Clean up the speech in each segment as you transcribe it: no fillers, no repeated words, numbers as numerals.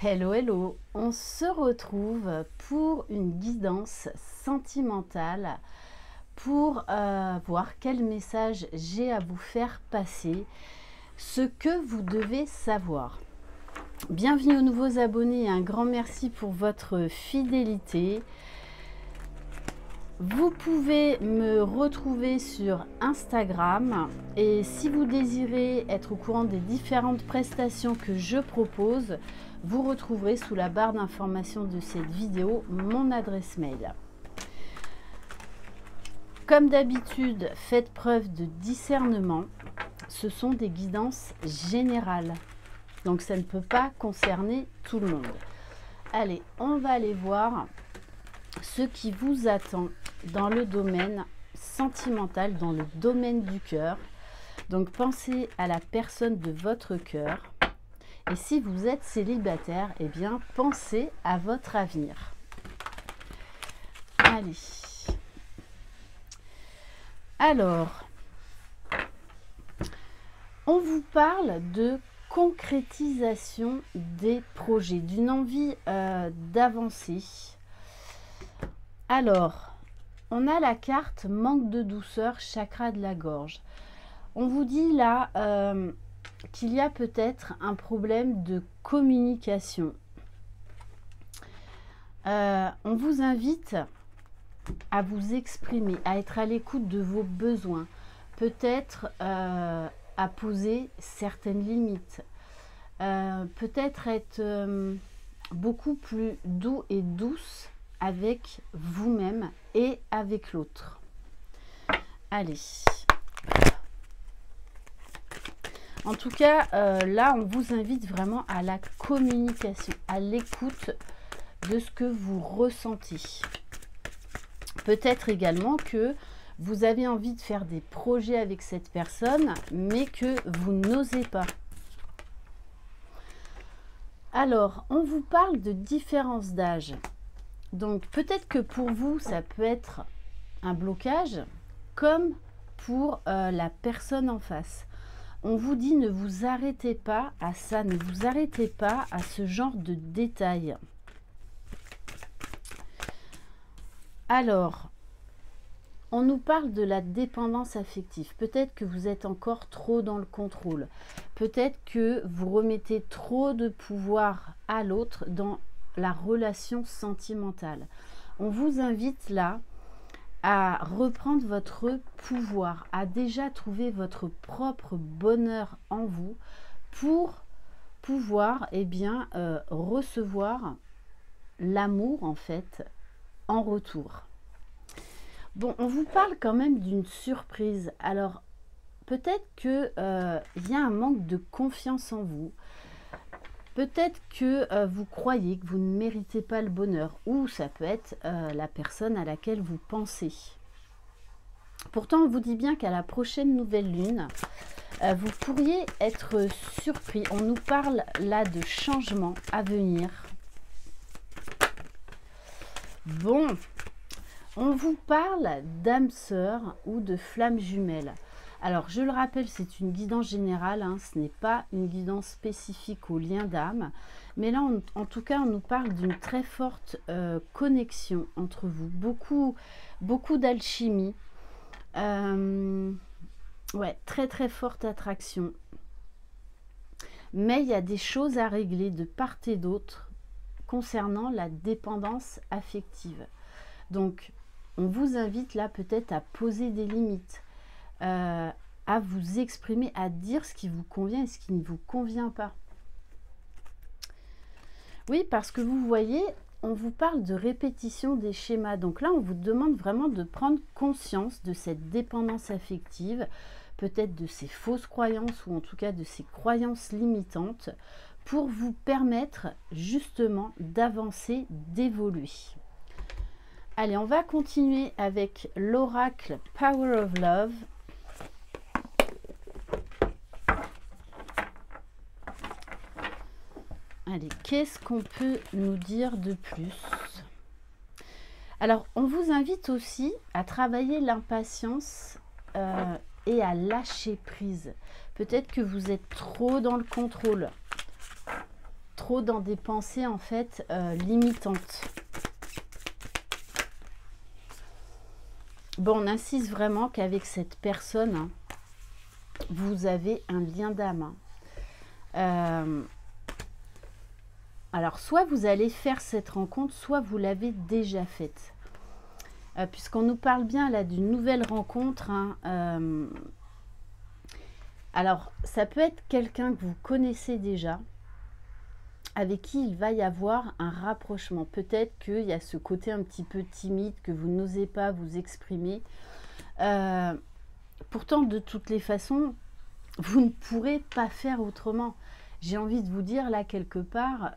Hello, hello, on se retrouve pour une guidance sentimentale pour voir quel message j'ai à vous faire passer, ce que vous devez savoir. Bienvenue aux nouveaux abonnés et un grand merci pour votre fidélité. Vous pouvez me retrouver sur Instagram et si vous désirez être au courant des différentes prestations que je propose, vous retrouverez sous la barre d'information de cette vidéo mon adresse mail. Comme d'habitude, faites preuve de discernement. Ce sont des guidances générales, donc ça ne peut pas concerner tout le monde. Allez, on va aller voir ce qui vous attend dans le domaine sentimental, dans le domaine du cœur. Donc pensez à la personne de votre cœur. Et si vous êtes célibataire, eh bien pensez à votre avenir. Allez. Alors, on vous parle de concrétisation des projets, d'une envie d'avancer. Alors, on a la carte manque de douceur, chakra de la gorge. On vous dit là qu'il y a peut-être un problème de communication. On vous invite à vous exprimer, à être à l'écoute de vos besoins, peut-être à poser certaines limites, peut-être être beaucoup plus doux et douce avec vous-même et avec l'autre. Allez. En tout cas, là, on vous invite vraiment à la communication, à l'écoute de ce que vous ressentez. Peut-être également que vous avez envie de faire des projets avec cette personne, mais que vous n'osez pas. Alors, on vous parle de différence d'âge. Donc, peut-être que pour vous, ça peut être un blocage, comme pour la personne en face. On vous dit ne vous arrêtez pas à ça, ne vous arrêtez pas à ce genre de détails. Alors, on nous parle de la dépendance affective. Peut-être que vous êtes encore trop dans le contrôle. Peut-être que vous remettez trop de pouvoir à l'autre dans la relation sentimentale. On vous invite là à reprendre votre pouvoir, à déjà trouver votre propre bonheur en vous pour pouvoir recevoir l'amour en fait en retour. Bon, on vous parle quand même d'une surprise. Alors, peut-être qu'il y a un manque de confiance en vous. Peut-être que vous croyez que vous ne méritez pas le bonheur, ou ça peut être la personne à laquelle vous pensez. Pourtant, on vous dit bien qu'à la prochaine nouvelle lune, vous pourriez être surpris. On nous parle là de changements à venir. Bon, on vous parle d'âme sœur ou de flamme jumelle. Alors, je le rappelle, c'est une guidance générale, hein, ce n'est pas une guidance spécifique au lien d'âme. Mais là, en tout cas, on nous parle d'une très forte connexion entre vous. Beaucoup d'alchimie. Ouais, très forte attraction. Mais il y a des choses à régler de part et d'autre concernant la dépendance affective. Donc, on vous invite là peut-être à poser des limites. À vous exprimer, à dire ce qui vous convient et ce qui ne vous convient pas. Oui, parce que vous voyez, on vous parle de répétition des schémas. Donc là, on vous demande vraiment de prendre conscience de cette dépendance affective, peut-être de ces fausses croyances ou en tout cas de ces croyances limitantes pour vous permettre justement d'avancer, d'évoluer. Allez, on va continuer avec l'oracle Power of Love. Allez, qu'est-ce qu'on peut nous dire de plus? Alors, on vous invite aussi à travailler l'impatience et à lâcher prise. Peut-être que vous êtes trop dans le contrôle, trop dans des pensées en fait limitantes. Bon, on insiste vraiment qu'avec cette personne, hein, vous avez un lien d'âme. Alors, soit vous allez faire cette rencontre, soit vous l'avez déjà faite. Puisqu'on nous parle bien là d'une nouvelle rencontre. Hein, alors, ça peut être quelqu'un que vous connaissez déjà, avec qui il va y avoir un rapprochement. Peut-être qu'il y a ce côté un petit peu timide, que vous n'osez pas vous exprimer. Pourtant, de toutes les façons, vous ne pourrez pas faire autrement. J'ai envie de vous dire, là, quelque part,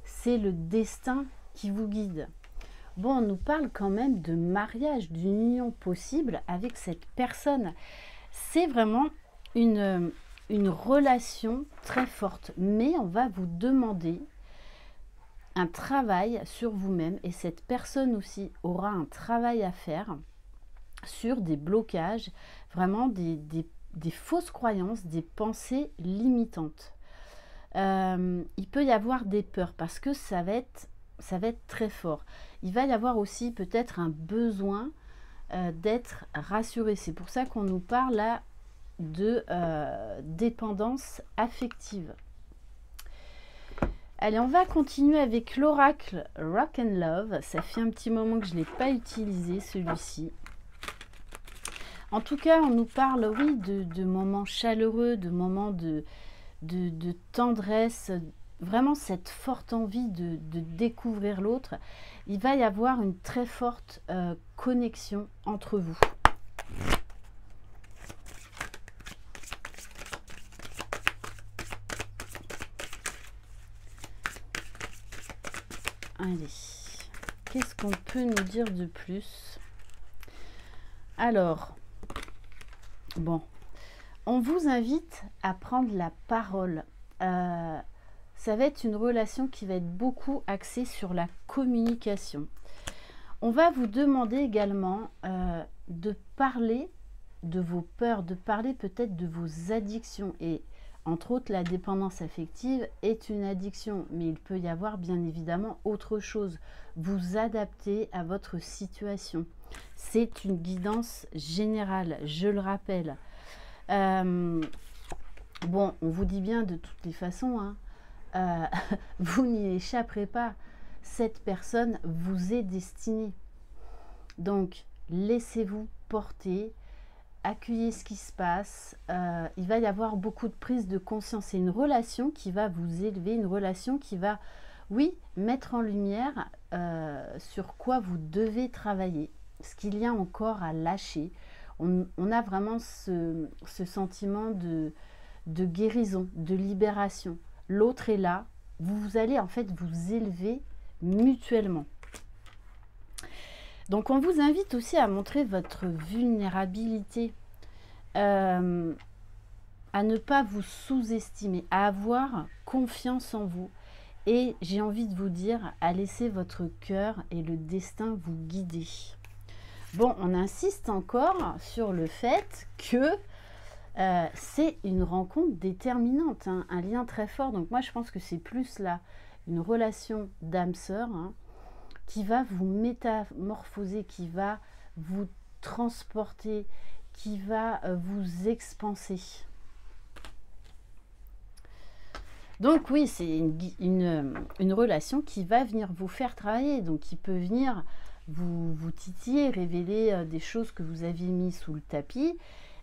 c'est le destin qui vous guide. Bon, on nous parle quand même de mariage, d'une union possible avec cette personne. C'est vraiment une relation très forte, mais on va vous demander un travail sur vous-même et cette personne aussi aura un travail à faire sur des blocages, vraiment des fausses croyances, des pensées limitantes. Il peut y avoir des peurs parce que ça va être très fort. Il va y avoir aussi peut-être un besoin d'être rassuré. C'est pour ça qu'on nous parle là de dépendance affective. Allez, on va continuer avec l'oracle Rock and Love. Ça fait un petit moment que je ne l'ai pas utilisé, celui-ci. En tout cas, on nous parle, oui, de moments chaleureux, de moments de tendresse, vraiment cette forte envie de découvrir l'autre. Il va y avoir une très forte connexion entre vous. Allez, qu'est-ce qu'on peut nous dire de plus? Alors, bon, on vous invite à prendre la parole. Ça va être une relation qui va être beaucoup axée sur la communication. On va vous demander également de parler de vos peurs, de parler peut-être de vos addictions. Et entre autres, la dépendance affective est une addiction, mais il peut y avoir bien évidemment autre chose. Vous adaptez à votre situation. C'est une guidance générale, je le rappelle. Bon, on vous dit bien de toutes les façons, hein, vous n'y échapperez pas. Cette personne vous est destinée. Donc, laissez-vous porter. Accueillez ce qui se passe. Il va y avoir beaucoup de prise de conscience. C'est une relation qui va vous élever, une relation qui va, oui, mettre en lumière sur quoi vous devez travailler, ce qu'il y a encore à lâcher. On a vraiment ce sentiment de guérison, de libération. L'autre est là. Vous allez en fait vous élever mutuellement. Donc, on vous invite aussi à montrer votre vulnérabilité, à ne pas vous sous-estimer, à avoir confiance en vous. Et j'ai envie de vous dire, à laisser votre cœur et le destin vous guider. Bon, on insiste encore sur le fait que c'est une rencontre déterminante, hein, un lien très fort. Donc, moi, je pense que c'est plus là une relation d'âme-sœur, hein, qui va vous métamorphoser, qui va vous transporter, qui va vous expanser. Donc oui, c'est une relation qui va venir vous faire travailler, donc qui peut venir vous titiller, révéler des choses que vous aviez mis sous le tapis,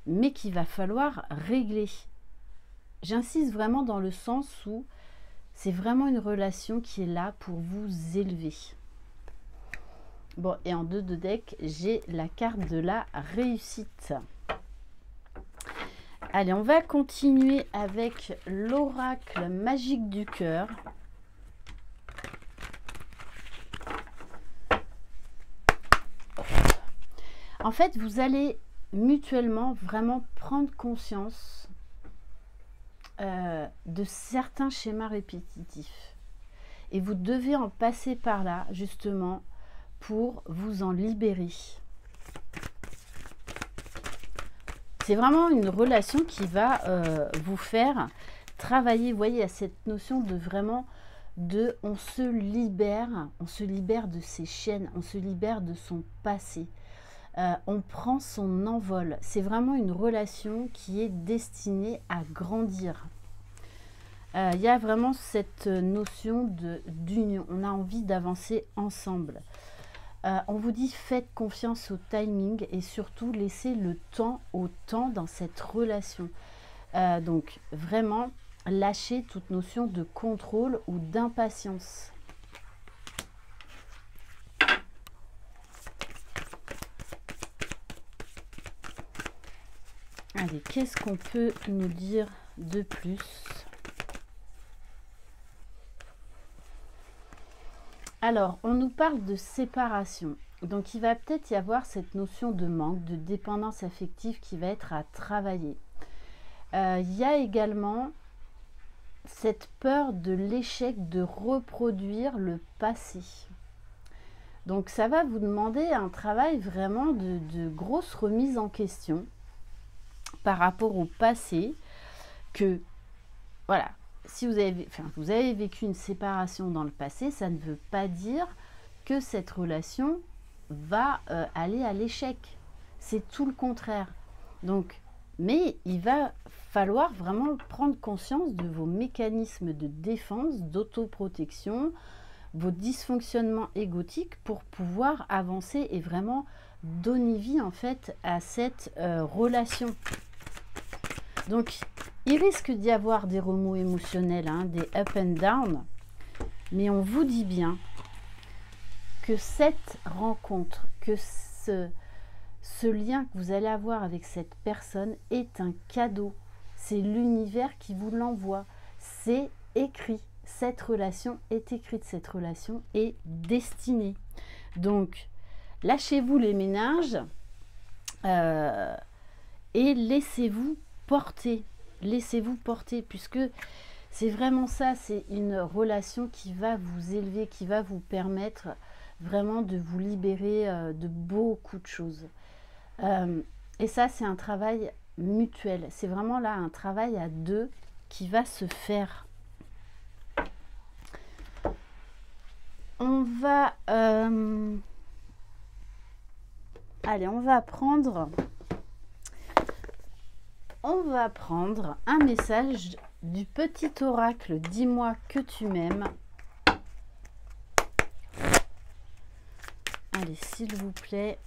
mais qu'il va falloir régler. J'insiste vraiment dans le sens où c'est vraiment une relation qui est là pour vous élever. Bon, et en 2 de deck, j'ai la carte de la réussite. Allez, on va continuer avec l'oracle magique du cœur. En fait, vous allez mutuellement vraiment prendre conscience de certains schémas répétitifs. Et vous devez en passer par là, justement, pour vous en libérer. C'est vraiment une relation qui va vous faire travailler, vous voyez, à cette notion de vraiment, on se libère de ses chaînes, on se libère de son passé. On prend son envol. C'est vraiment une relation qui est destinée à grandir. Il y a vraiment cette notion d'union. On a envie d'avancer ensemble. On vous dit faites confiance au timing et surtout laissez le temps au temps dans cette relation. Donc vraiment lâchez toute notion de contrôle ou d'impatience. Allez, qu'est-ce qu'on peut nous dire de plus? Alors, on nous parle de séparation. Donc, il va peut-être y avoir cette notion de manque, de dépendance affective qui va être à travailler. Il y a également cette peur de l'échec de reproduire le passé. Donc, ça va vous demander un travail vraiment de grosse remise en question par rapport au passé, que voilà, si vous avez vécu une séparation dans le passé, ça ne veut pas dire que cette relation va aller à l'échec. C'est tout le contraire. Donc, mais il va falloir vraiment prendre conscience de vos mécanismes de défense, d'autoprotection, vos dysfonctionnements égotiques pour pouvoir avancer et vraiment donner vie en fait à cette relation. Donc, il risque d'y avoir des remous émotionnels, hein, des up and down, mais on vous dit bien que cette rencontre, que ce lien que vous allez avoir avec cette personne est un cadeau. C'est l'univers qui vous l'envoie. C'est écrit. Cette relation est écrite. Cette relation est destinée. Donc, lâchez-vous les méninges et laissez-vous porter. Laissez-vous porter, puisque c'est vraiment ça. C'est une relation qui va vous élever, qui va vous permettre vraiment de vous libérer de beaucoup de choses. Et ça, c'est un travail mutuel. C'est vraiment là un travail à deux qui va se faire. On va... allez, on va prendre un message du petit oracle. Dis-moi que tu m'aimes. Allez, s'il vous plaît.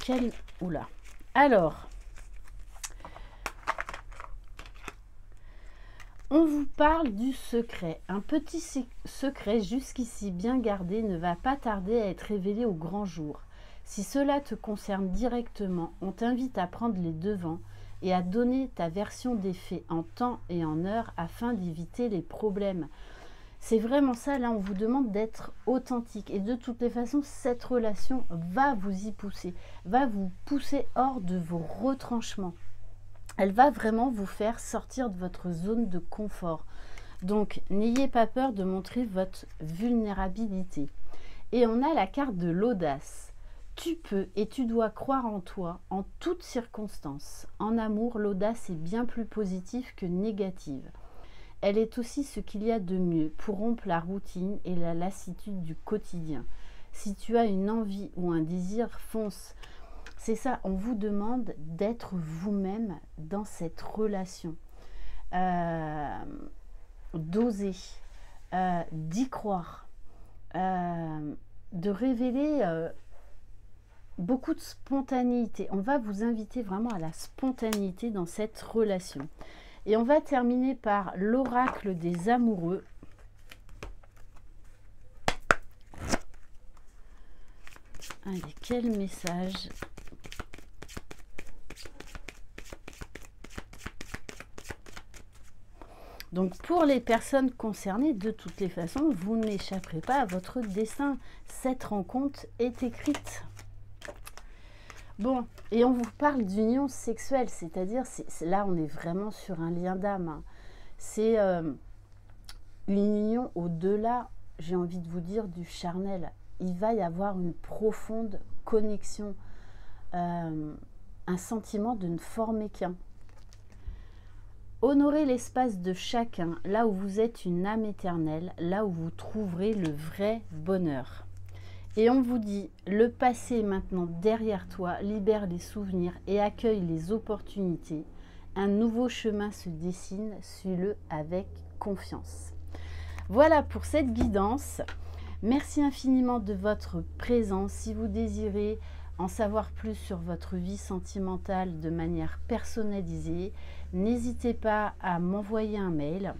Allez, oula. Alors, on vous parle du secret. Un petit secret jusqu'ici bien gardé ne va pas tarder à être révélé au grand jour. Si cela te concerne directement, on t'invite à prendre les devants et à donner ta version des faits en temps et en heure afin d'éviter les problèmes. C'est vraiment ça, là on vous demande d'être authentique. Et de toutes les façons, cette relation va vous y pousser, va vous pousser hors de vos retranchements. Elle va vraiment vous faire sortir de votre zone de confort. Donc, n'ayez pas peur de montrer votre vulnérabilité. Et on a la carte de l'audace. Tu peux et tu dois croire en toi en toutes circonstances. En amour, l'audace est bien plus positive que négative. Elle est aussi ce qu'il y a de mieux pour rompre la routine et la lassitude du quotidien. Si tu as une envie ou un désir, fonce. C'est ça, on vous demande d'être vous-même dans cette relation. D'oser, d'y croire, de révéler beaucoup de spontanéité. On va vous inviter vraiment à la spontanéité dans cette relation. Et on va terminer par l'oracle des amoureux. Allez, quel message? Donc pour les personnes concernées, de toutes les façons, vous n'échapperez pas à votre destin. Cette rencontre est écrite. Bon, et on vous parle d'union sexuelle, c'est-à-dire, là on est vraiment sur un lien d'âme. Hein. C'est une union au-delà, j'ai envie de vous dire, du charnel. il va y avoir une profonde connexion, un sentiment de ne former qu'un. Honorez l'espace de chacun, là où vous êtes une âme éternelle, là où vous trouverez le vrai bonheur. Et on vous dit, le passé est maintenant derrière toi, libère les souvenirs et accueille les opportunités. Un nouveau chemin se dessine, suis-le avec confiance. Voilà pour cette guidance. Merci infiniment de votre présence. Si vous désirez en savoir plus sur votre vie sentimentale de manière personnalisée, n'hésitez pas à m'envoyer un mail.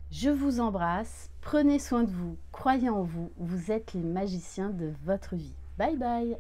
Je vous embrasse, prenez soin de vous, croyez en vous, vous êtes les magiciens de votre vie. Bye bye!